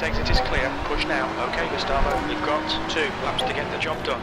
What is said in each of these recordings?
exit is clear. Push now. Okay, Gustavo. We've got 2 laps to get the job done.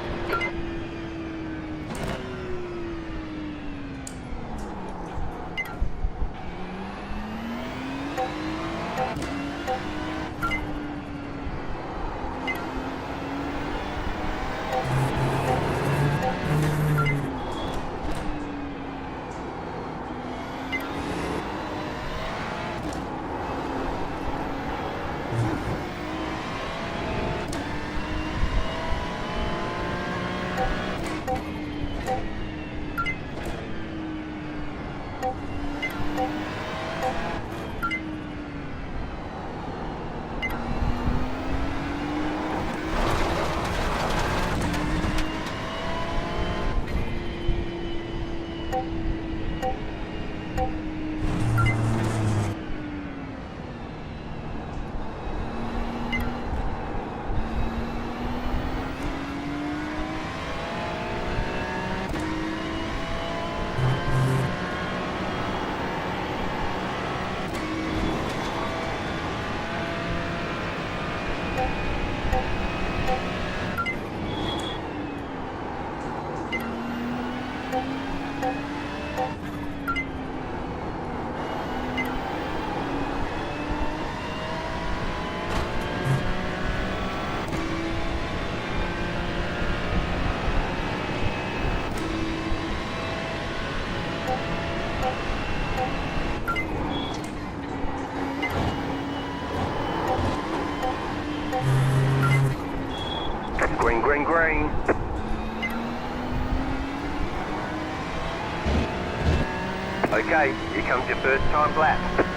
Green. Okay, here comes your first time lap.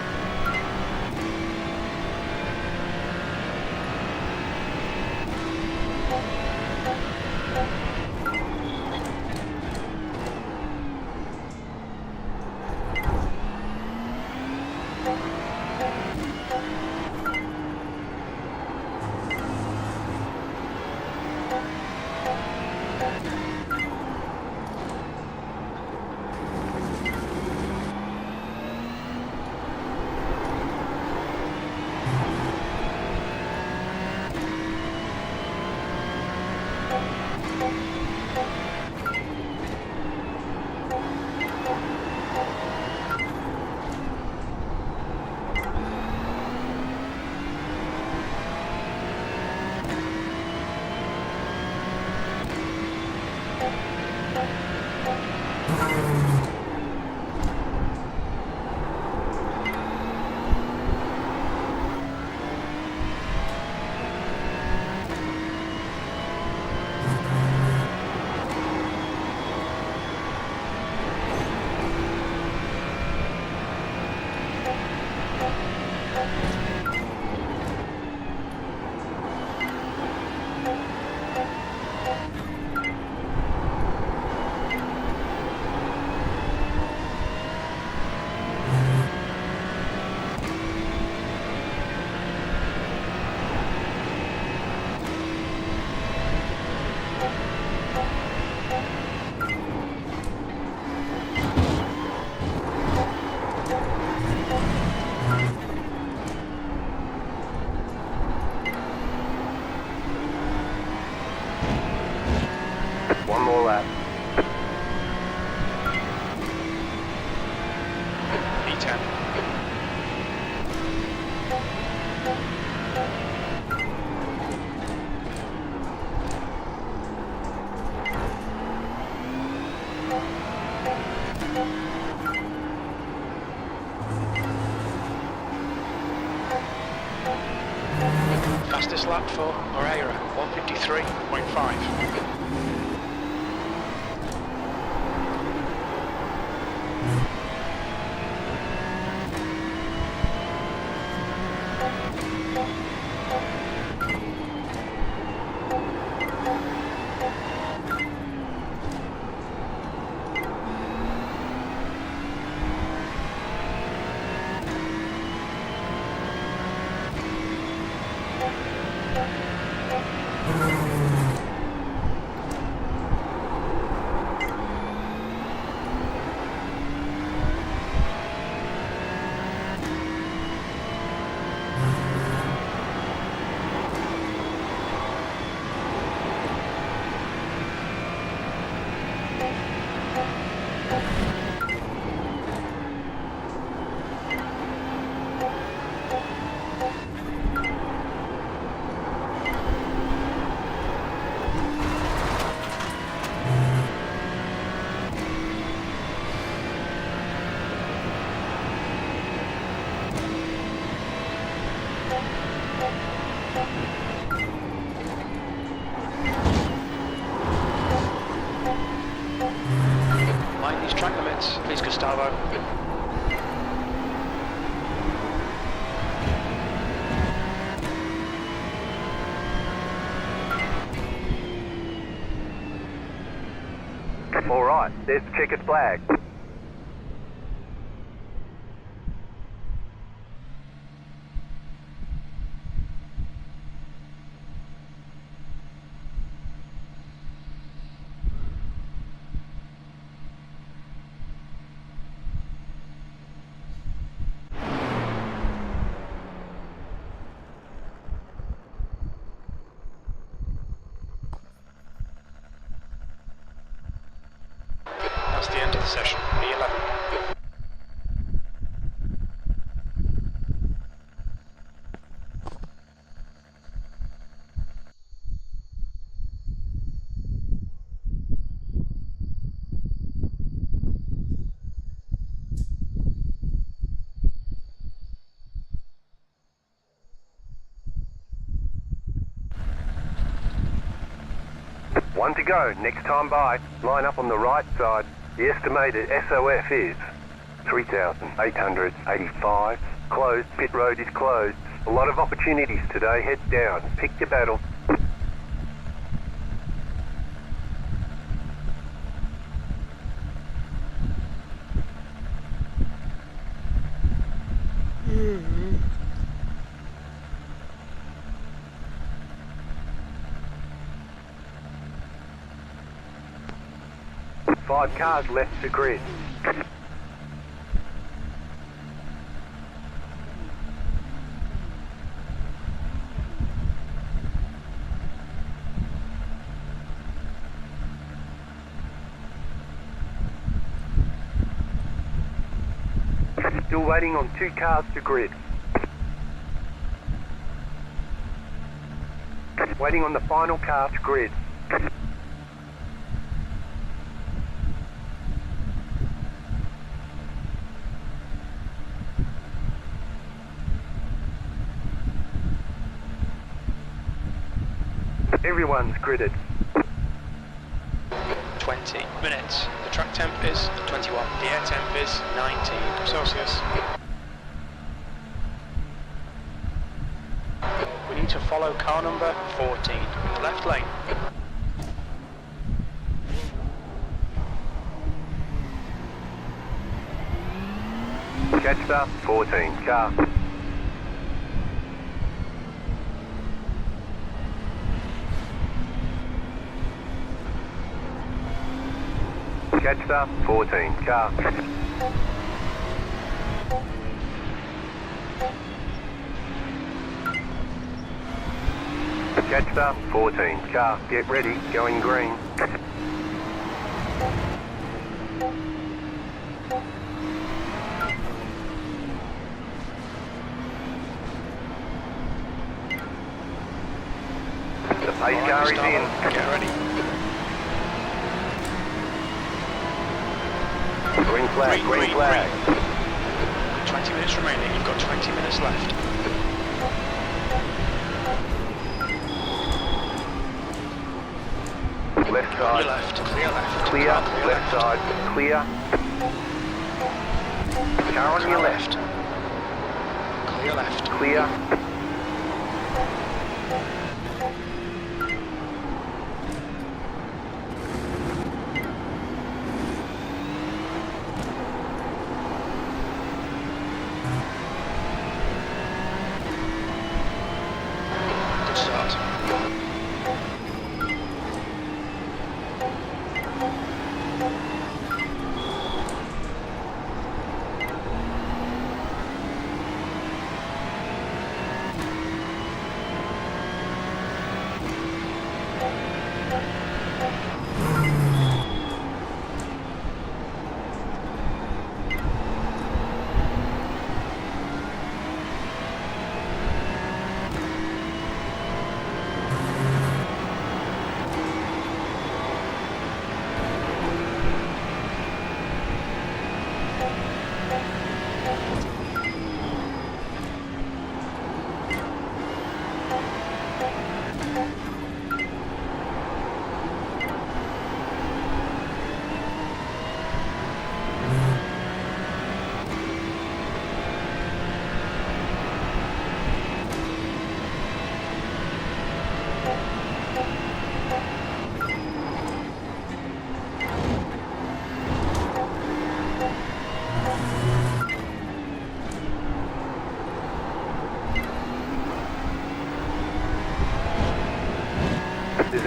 One more lap. P10. Fastest lap for Moreira, 1:53.5. Mind these track limits, please, Gustavo. All right, there's the checkered flag. That's the end of the session, B11. One to go. Next time by, line up on the right side. The estimated SOF is 3,885. Closed. Pit road is closed. A lot of opportunities today. Head down. Pick your battle. Five cars left to grid. Still waiting on 2 cars to grid. Waiting on the final car to grid. Everyone's gridded. 20 minutes. The track temp is 21. The air temp is 19 Celsius. We need to follow car number 14, left lane. Catch up, 14 car. Catch up, 14 car. Catch up, 14 car. Get ready, going green. The pace car is in. Get ready. Green flag, green flag. 20 minutes remaining, you've got 20 minutes left. Left Clear side. left, clear left. Clear, left side. Clear. Car on your left. Clear left. Clear. Good start.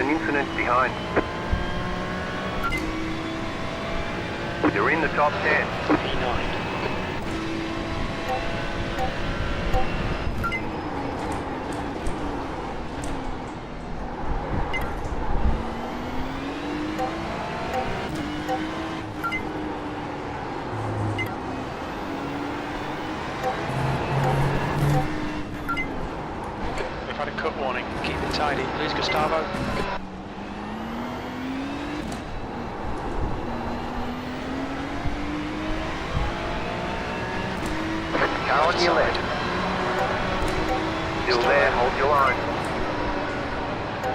an incident behind. You're in the top 10. P9. We've had a cut warning. Keep it tidy. Please, Gustavo. Car on your left. Still there, hold your line.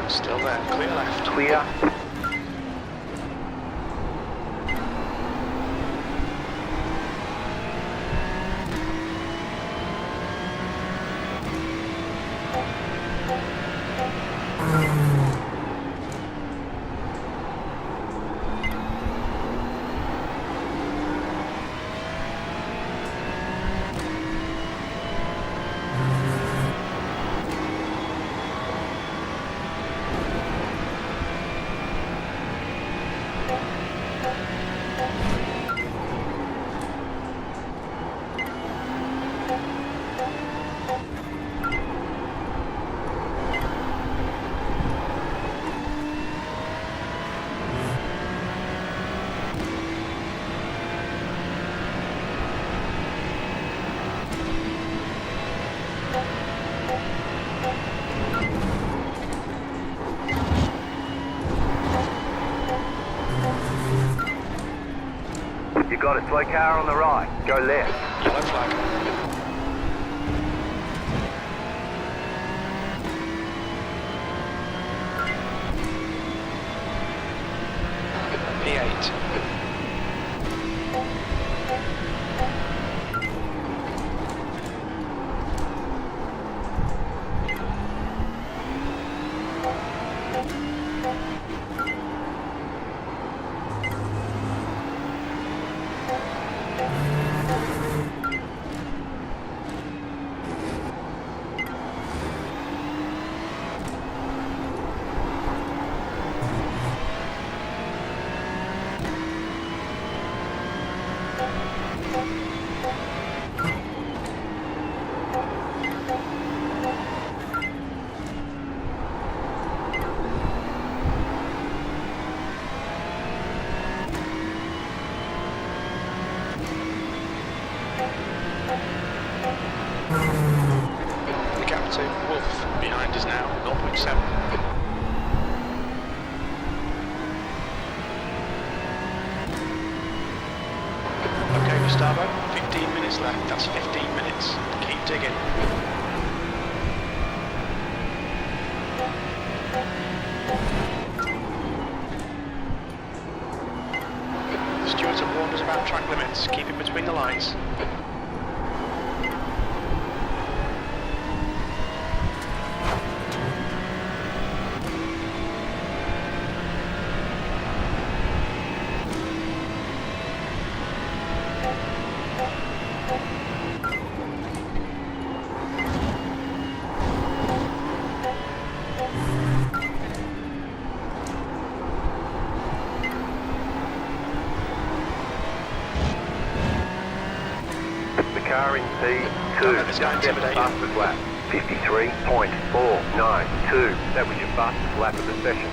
Still there. Clear left. Clear. You got a slow car on the right. Go left. Yellow flag. P8. The gap to Wolf behind is now 0.7. Okay, Gustavo, 15 minutes left. That's 15 minutes. Keep digging. Stewards have warned us about track limits. Keep it between the lines. Car in P2. Don't let this guy intimidate you. Fastest lap. 53.492. That was your fastest lap of the session.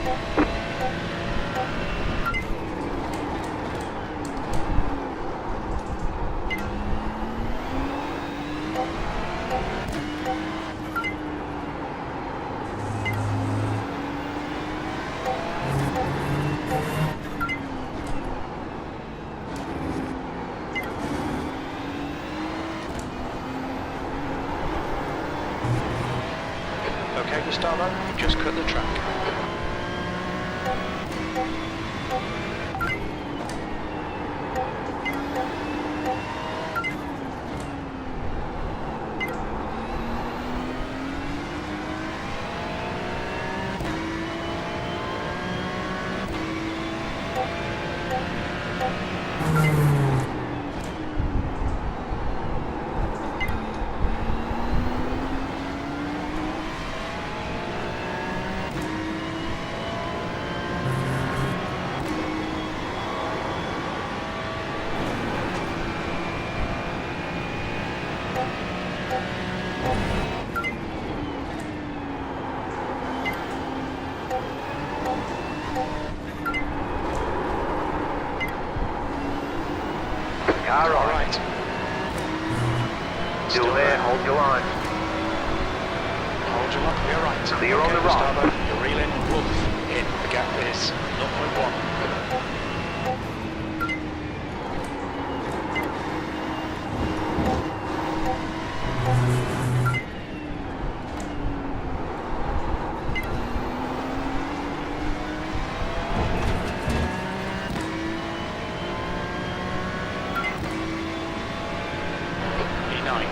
Okay, Gustavo, you've just cut the track. Car All right. right. Still there, hold your line. Hold your line, clear right. Clear on Okay, the right. Gustavo, you're reeling. Wolf, in. The gap is 0.1. E9.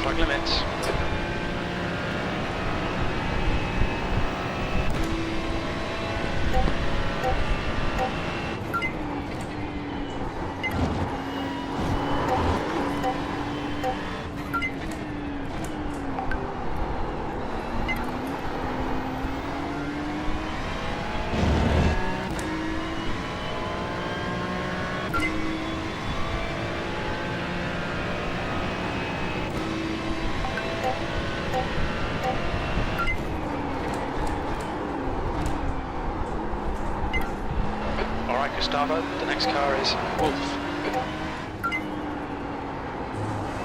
Flag limits. All right, Gustavo, the next car is Wolf.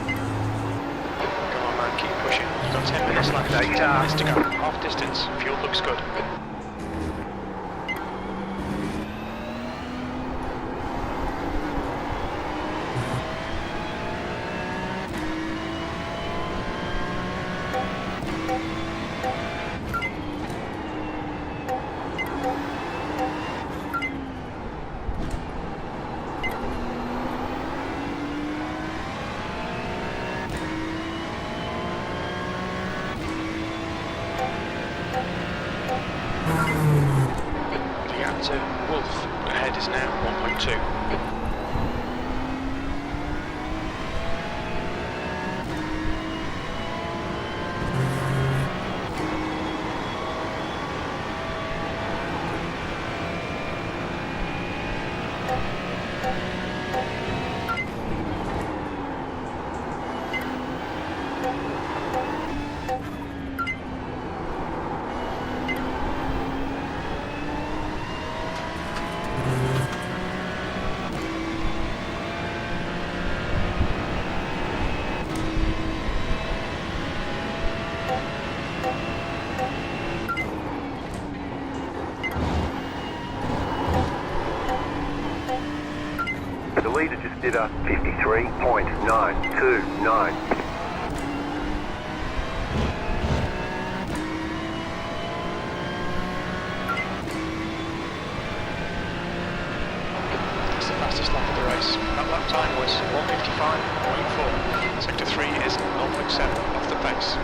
Come on, man, keep pushing. You've got 10 minutes left. Take 10 car. minutes to go. Half distance. Fuel looks good. The gap to Wolf ahead is now 1.2. The leader just did a 53.929. That's the fastest lap of the race. That lap time was 1:55.4. Sector 3 is 0.7 off the pace.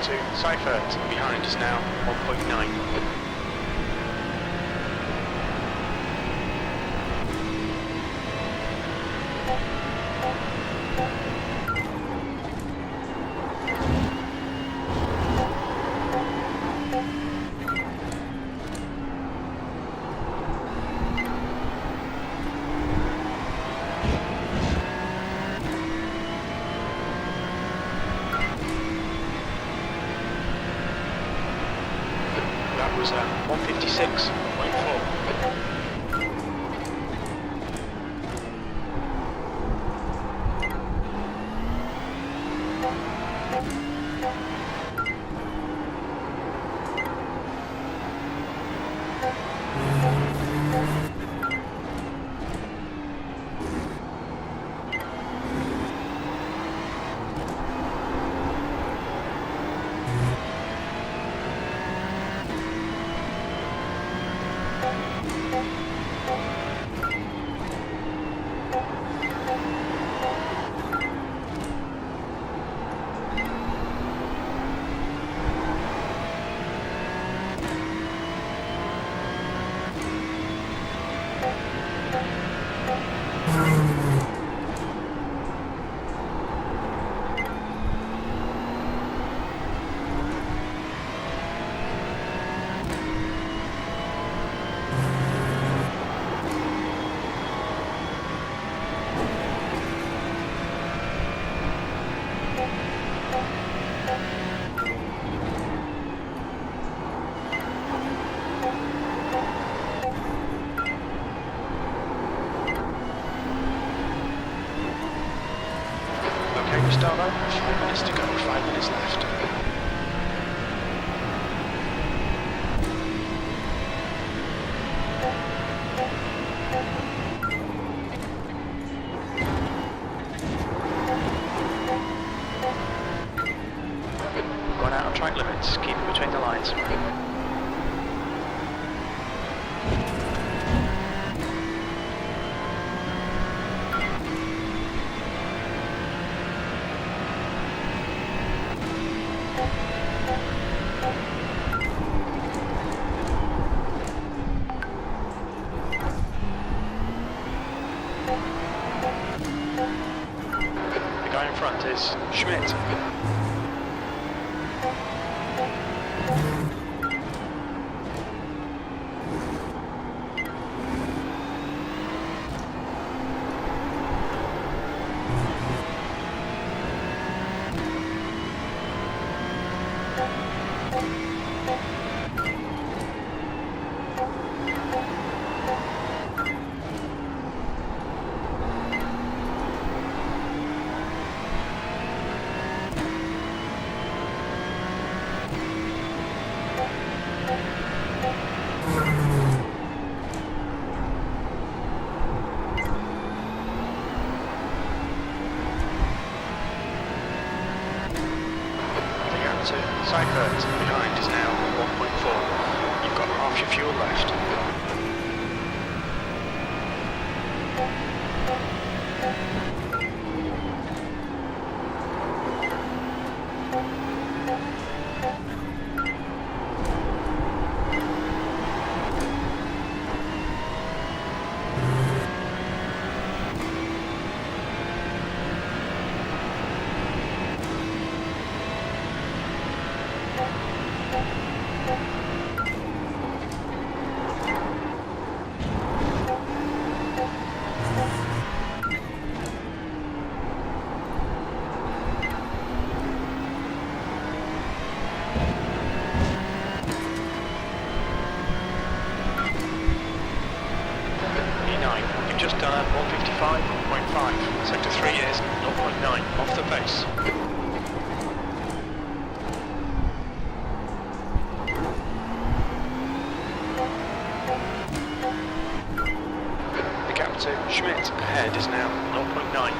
to Seifert, behind is now 1.9. That was 156.4. Okay, we start over. 5 minutes to go, 5 minutes left. Going out of track limits, keep it between the lines. The guy in front is Schmidt. To Seifert, behind is now 1.4. You've got half your fuel left. You've just done 155.5. Sector 3 is 0.9 off the pace. The gap to Schmidt ahead is now 0.9.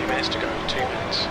Minutes to go, 2 minutes.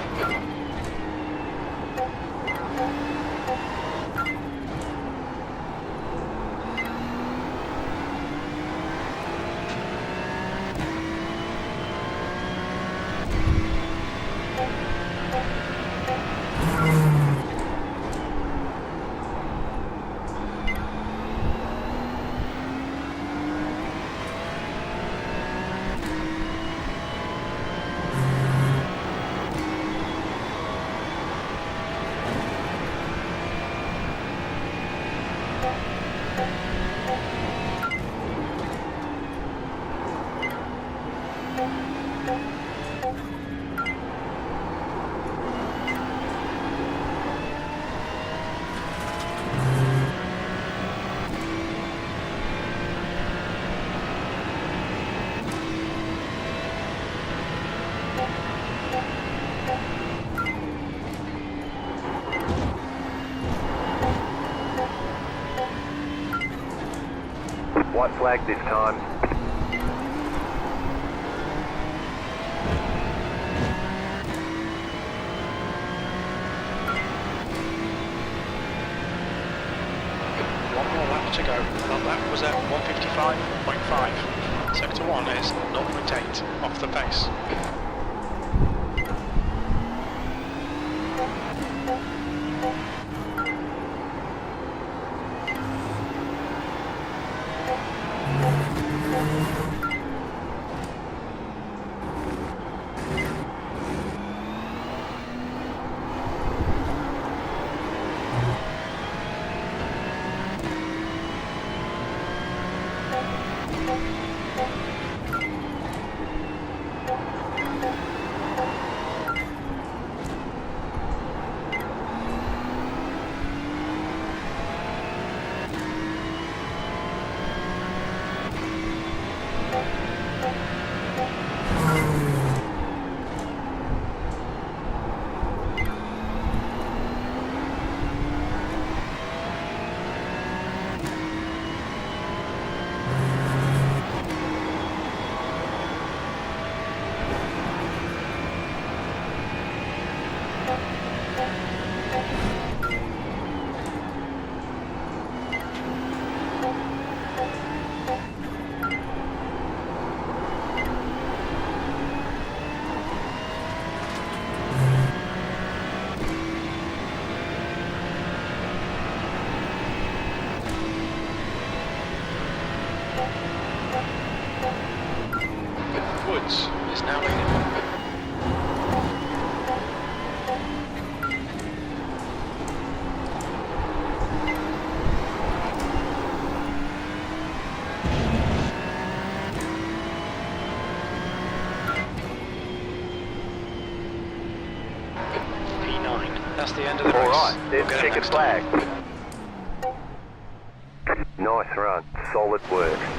white flag this time. One more lap to go. That lap was at 155.5. Sector 1 is 0.8 off the pace. Woods is now leading. P9. That's the end of the race. All right, there's We'll get checkered next time. flag. Nice run, solid work.